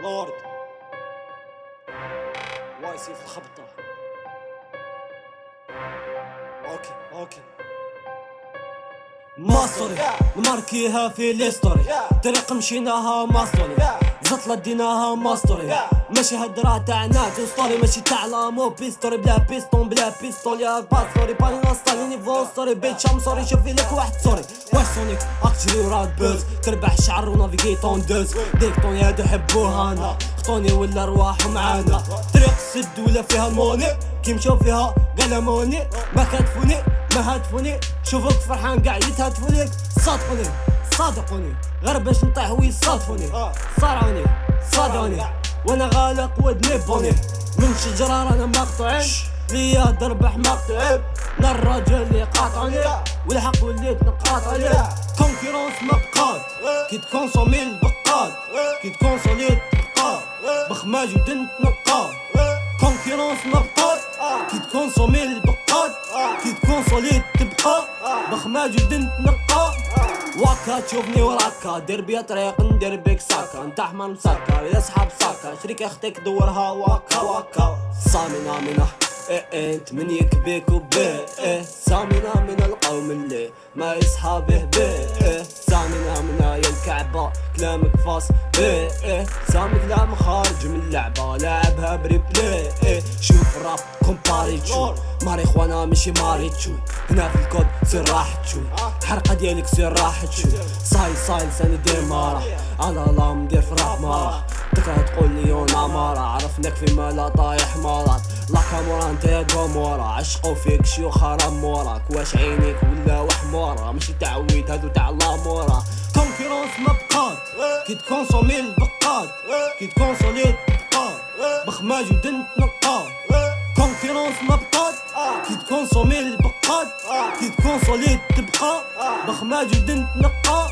لورد وايسي في الخبطة. اوكي ماستوري نماركيها في ليستوري، طريق مشيناها ماستوري، زطلة ديناها ماستوري، ماشي هدرة تاع نادي ستوري، ماشي تاع لامو بيستوري، بلا بيستون بلا بيستول يا باستوري، باني نصطالي نيفو ستوري، بيت شام سوري شوفي لك واحد سوري، واش سونيك اكتجري ورا البوز، تربح الشعر ونافيغيتون دوز، ديكتون يا يحبوها انا، خطوني ولا رواحو معانا، طريق السد ولا فيها الموني، كي مشاو فيها قلموني، ما كاتفوني ما هاتفوني، شوفوك فرحان قاع يتهاتفوا ليك، صادقوني غير باش نطيح ويصادفوني، صادوني وانا غالق ودني بوني، من شجرة رانا مقطوعين، ليا دربح مقطوعين، للراجل اللي قاطعني والحق وليت نقاط عليه، كونكيرونس مبقات كي تكونسومي البقات، كي تكونسولي تبقى بخماج ودنت نقا، كونكيرونس مبقات كي تكونسومي البقات، كي تكونسولي تبقى بخماج ودنت نقا، واكا تشوفني وراكا دير بيا طريق ندير بيك ساكا، انت حمار مساكا يا صحاب ساكا، شريك اختك دورها واكا صامنا انت من يكبيك وبيه، سامنا من القوم اللي ما يصحابه بيه، سامنا من يا الكعبة كلامك فاس بيه، سامي كلام خارج من اللعبة لعبها بريبلي، شوف راب كومباريتشو ماريخوانا ماشي ماريتشو، هنا في الكود سير راح تشوي، حرقة ديالك سير راح تشوي، سايل ساني دير مارا على لا مدير في راب مارا، تكره تقول لي يونا مارا، عرفناك في مالا طايح مارات، لا كامورا انت يا قمورا، عشقو فيك شيوخ رمورك، واش عينيك ولا وحمورا، ماشي تعويد هادو تاع لامورا، كونكيرونس مبقات كي تكونسومي البقات، كي تكونسولي تبقى بخماج ودنت نقا، كونكيرونس مبقات كي تكونسومي البقات، كي تكونسولي تبقى بخماج ودنت نقا.